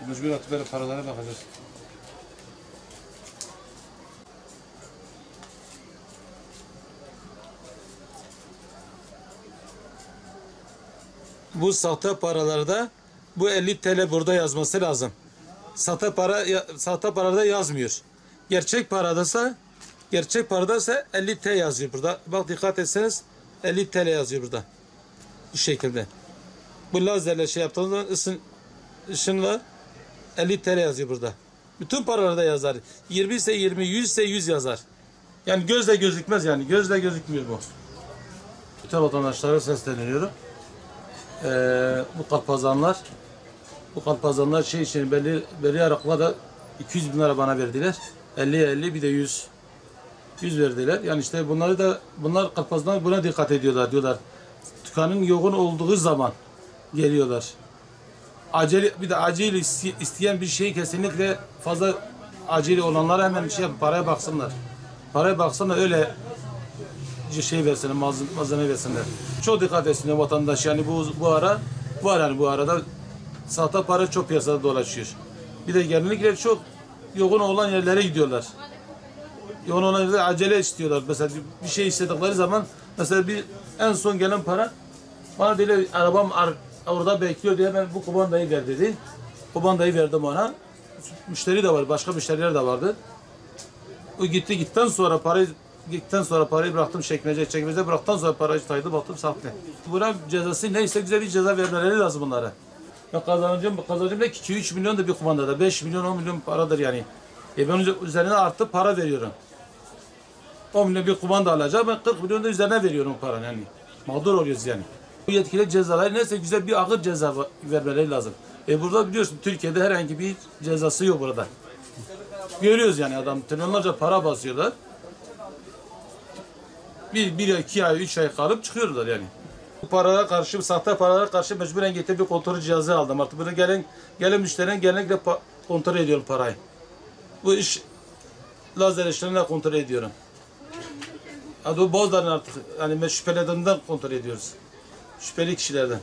Mecbur atıp böyle paralara bakacağız. Bu sahte paralarda bu 50 TL burada yazması lazım. Sahte parada yazmıyor. Gerçek paradaysa 50 TL yazıyor burada. Bak dikkat etseniz 50 TL yazıyor burada. Bu şekilde. Bu lazerle şey yaptığınız zaman ışınla 50 TL yazıyor burada. Bütün paralarda yazar. 20 ise 20, 100 ise 100 yazar. Yani gözle gözükmez yani. Gözle gözükmüyor bu. Bütün vatandaşlara sesleniyorum. Bu kalpazanlar şey için belli arakla da 200 bin lira bana verdiler. 50 bir de 100 verdiler. Yani işte bunlar kalpazanlar buna dikkat ediyorlar diyorlar. Dükkanın yoğun olduğu zaman geliyorlar. Bir de acil isteyen bir şey kesinlikle fazla acil olanlara hemen paraya baksınlar. Paraya baksana öyle şey versinler, malzeme versinler. Çok dikkat etsinler vatandaş. Yani bu arada sahte para çok piyasada dolaşıyor. Bir de genellikle çok yoğun olan yerlere gidiyorlar. Yoğun olan yerlere acele istiyorlar. Mesela bir şey istedikleri zaman mesela en son gelen para bana dedi arabam orada bekliyor diye ben bu kumandayı ver dedi. Kumandayı verdim ona. Müşteri de var, başka müşteriler de vardı. O gittikten sonra parayı bıraktım çekmece bıraktıktan sonra parayı saydı baktım sahte. Buna cezası neyse güzel bir ceza vermeleri lazım bunlara. Ya kazancım da 2-3 milyon da bir kumandada 5 milyon 10 milyon paradır yani. Ben üzerine artı para veriyorum. 10 milyon bir kumanda alacağım ben 40 milyon da üzerine veriyorum paranın yani. Mağdur oluyoruz yani. Bu yetkili cezalar neyse güzel bir ağır ceza vermeleri lazım. Burada biliyorsun Türkiye'de herhangi bir cezası yok burada. Görüyoruz yani adam trilyonlarca para basıyorlar. Bir, 2 ay, 3 ay kalıp çıkıyorlar yani. Bu paralara karşı, sahte paralara karşı mecburen getirip bir kontrol cihazı aldım. Artık bunu gelen müşterinin genellikle kontrol ediyorum parayı. Bu iş lazer işlemle kontrol ediyorum. Bazılarını artık hani şüphelediğimden kontrol ediyoruz. Şüpheli kişilerden.